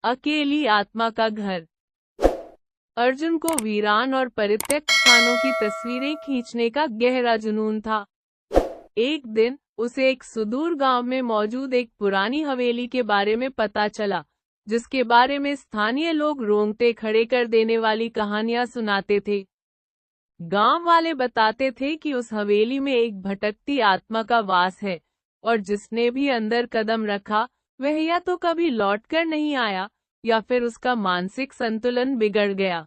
अकेली आत्मा का घर। अर्जुन को वीरान और परित्यक्त स्थानों की तस्वीरें खींचने का गहरा जुनून था। एक दिन उसे एक सुदूर गांव में मौजूद एक पुरानी हवेली के बारे में पता चला, जिसके बारे में स्थानीय लोग रोंगटे खड़े कर देने वाली कहानियां सुनाते थे। गांव वाले बताते थे कि उस हवेली में एक भटकती आत्मा का वास है, और जिसने भी अंदर कदम रखा वह या तो कभी लौटकर नहीं आया या फिर उसका मानसिक संतुलन बिगड़ गया।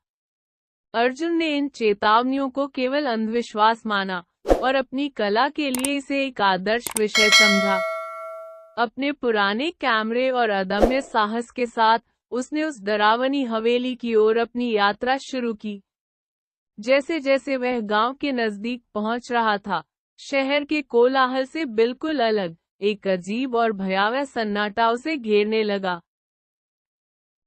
अर्जुन ने इन चेतावनियों को केवल अंधविश्वास माना और अपनी कला के लिए इसे एक आदर्श विषय समझा। अपने पुराने कैमरे और अदम्य साहस के साथ उसने उस डरावनी हवेली की ओर अपनी यात्रा शुरू की। जैसे जैसे वह गांव के नजदीक पहुंच रहा था, शहर के कोलाहल से बिल्कुल अलग एक अजीब और भयावह सन्नाटा उसे घेरने लगा।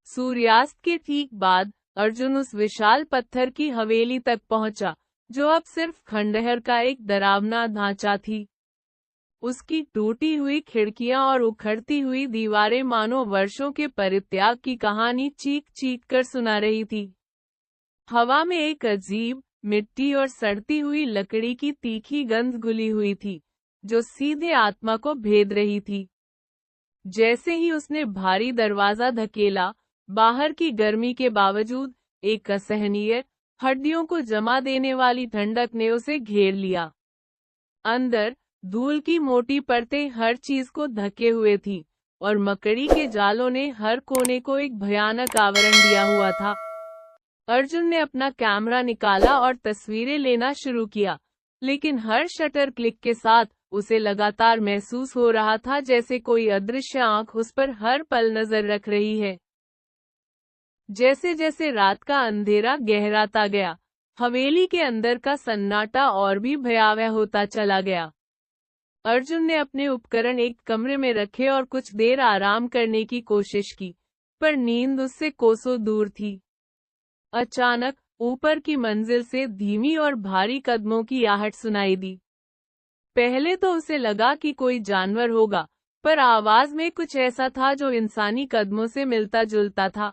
सूर्यास्त के ठीक बाद अर्जुन उस विशाल पत्थर की हवेली तक पहुंचा, जो अब सिर्फ खंडहर का एक डरावना ढांचा थी। उसकी टूटी हुई खिड़कियां और उखड़ती हुई दीवारें मानो वर्षों के परित्याग की कहानी चीख चीख कर सुना रही थी। हवा में एक अजीब, मिट्टी और सड़ती हुई लकड़ी की तीखी गंध घुली हुई थी, जो सीधे आत्मा को भेद रही थी। जैसे ही उसने भारी दरवाजा धकेला, बाहर की गर्मी के बावजूद एक असहनीय, हड्डियों को जमा देने वाली ठंडक ने उसे घेर लिया। अंदर धूल की मोटी परतें हर चीज को ढके हुए थी, और मकड़ी के जालों ने हर कोने को एक भयानक आवरण दिया हुआ था। अर्जुन ने अपना कैमरा निकाला और तस्वीरें लेना शुरू किया, लेकिन हर शटर क्लिक के साथ उसे लगातार महसूस हो रहा था जैसे कोई अदृश्य आंख उस पर हर पल नजर रख रही है। जैसे जैसे रात का अंधेरा गहराता गया, हवेली के अंदर का सन्नाटा और भी भयावह होता चला गया। अर्जुन ने अपने उपकरण एक कमरे में रखे और कुछ देर आराम करने की कोशिश की, पर नींद उससे कोसों दूर थी। अचानक ऊपर की मंजिल से धीमी और भारी कदमों की आहट सुनाई दी। पहले तो उसे लगा कि कोई जानवर होगा, पर आवाज में कुछ ऐसा था जो इंसानी कदमों से मिलता जुलता था।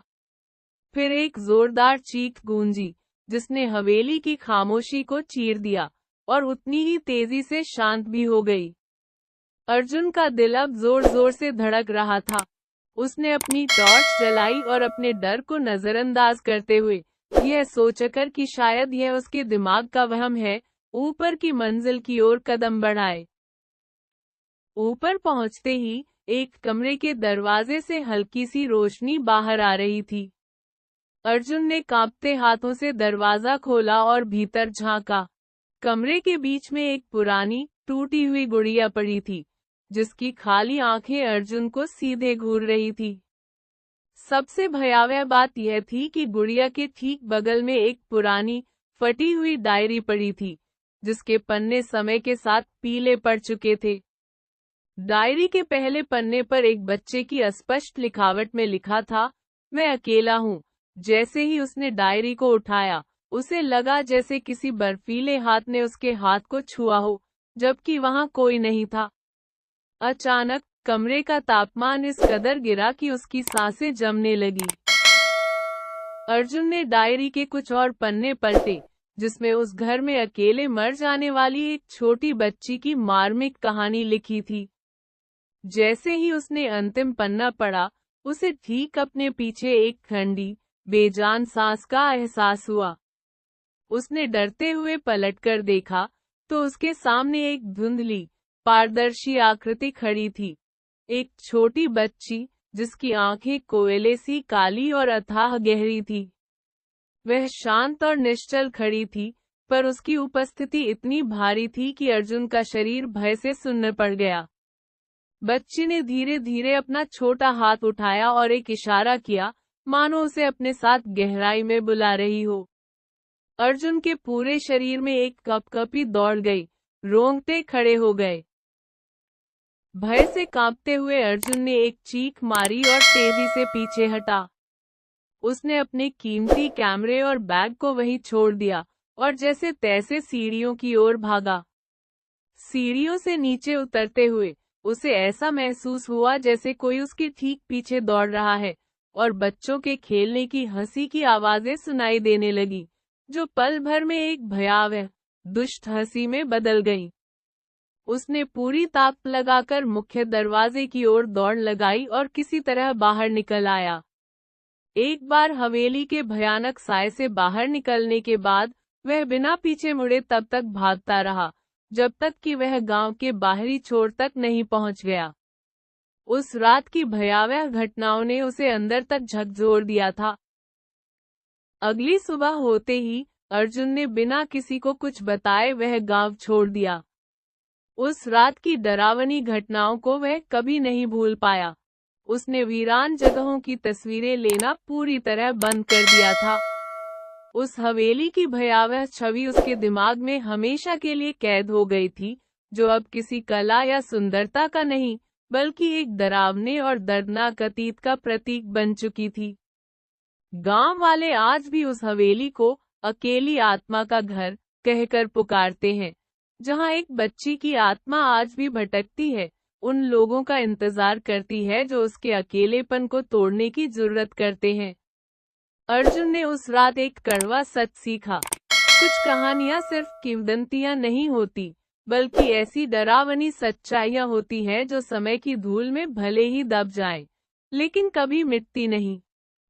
फिर एक जोरदार चीख गूंजी, जिसने हवेली की खामोशी को चीर दिया और उतनी ही तेजी से शांत भी हो गई। अर्जुन का दिल अब जोर जोर से धड़क रहा था। उसने अपनी टॉर्च जलाई और अपने डर को नजरअंदाज करते हुए, यह सोचकर कि शायद यह उसके दिमाग का वहम है, ऊपर की मंजिल की ओर कदम बढ़ाए। ऊपर पहुंचते ही एक कमरे के दरवाजे से हल्की सी रोशनी बाहर आ रही थी। अर्जुन ने कांपते हाथों से दरवाजा खोला और भीतर झांका। कमरे के बीच में एक पुरानी, टूटी हुई गुड़िया पड़ी थी, जिसकी खाली आंखें अर्जुन को सीधे घूर रही थी। सबसे भयावह बात यह थी कि गुड़िया के ठीक बगल में एक पुरानी, फटी हुई डायरी पड़ी थी, जिसके पन्ने समय के साथ पीले पड़ चुके थे। डायरी के पहले पन्ने पर एक बच्चे की अस्पष्ट लिखावट में लिखा था, मैं अकेला हूँ। जैसे ही उसने डायरी को उठाया, उसे लगा जैसे किसी बर्फीले हाथ ने उसके हाथ को छुआ हो, जबकि वहां कोई नहीं था। अचानक कमरे का तापमान इस कदर गिरा कि उसकी सांसें जमने लगी। अर्जुन ने डायरी के कुछ और पन्ने पलटे, जिसमें उस घर में अकेले मर जाने वाली एक छोटी बच्ची की मार्मिक कहानी लिखी थी। जैसे ही उसने अंतिम पन्ना पढ़ा, उसे ठीक अपने पीछे एक ठंडी, बेजान सांस का एहसास हुआ। उसने डरते हुए पलटकर देखा, तो उसके सामने एक धुंधली, पारदर्शी आकृति खड़ी थी। एक छोटी बच्ची, जिसकी आंखें कोयले सी काली और अथाह गहरी थी। वह शांत और निश्चल खड़ी थी, पर उसकी उपस्थिति इतनी भारी थी कि अर्जुन का शरीर भय से सुन्न पड़ गया। बच्ची ने धीरे धीरे अपना छोटा हाथ उठाया और एक इशारा किया, मानो उसे अपने साथ गहराई में बुला रही हो। अर्जुन के पूरे शरीर में एक कपकपी दौड़ गई, रोंगटे खड़े हो गए। भय से कांपते हुए अर्जुन ने एक चीख मारी और तेजी से पीछे हटा। उसने अपने कीमती कैमरे और बैग को वहीं छोड़ दिया और जैसे तैसे सीढ़ियों की ओर भागा। सीढ़ियों से नीचे उतरते हुए उसे ऐसा महसूस हुआ जैसे कोई उसके ठीक पीछे दौड़ रहा है, और बच्चों के खेलने की हंसी की आवाजें सुनाई देने लगी, जो पल भर में एक भयावह, दुष्ट हंसी में बदल गई। उसने पूरी ताकत लगाकर मुख्य दरवाजे की ओर दौड़ लगाई और किसी तरह बाहर निकल आया। एक बार हवेली के भयानक साए से बाहर निकलने के बाद वह बिना पीछे मुड़े तब तक भागता रहा, जब तक कि वह गांव के बाहरी छोर तक नहीं पहुंच गया। उस रात की भयावह घटनाओं ने उसे अंदर तक झकझोर दिया था। अगली सुबह होते ही अर्जुन ने बिना किसी को कुछ बताए वह गांव छोड़ दिया। उस रात की डरावनी घटनाओं को वह कभी नहीं भूल पाया। उसने वीरान जगहों की तस्वीरें लेना पूरी तरह बंद कर दिया था। उस हवेली की भयावह छवि उसके दिमाग में हमेशा के लिए कैद हो गई थी, जो अब किसी कला या सुंदरता का नहीं, बल्कि एक डरावने और दर्दनाक अतीत का प्रतीक बन चुकी थी। गांव वाले आज भी उस हवेली को अकेली आत्मा का घर कहकर पुकारते हैं, जहां एक बच्ची की आत्मा आज भी भटकती है, उन लोगों का इंतजार करती है जो उसके अकेलेपन को तोड़ने की जुर्रत करते हैं। अर्जुन ने उस रात एक कड़वा सच सीखा। कुछ कहानियां सिर्फ किंवदंतियां नहीं होती, बल्कि ऐसी डरावनी सच्चाइयां होती हैं जो समय की धूल में भले ही दब जाएं, लेकिन कभी मिटती नहीं।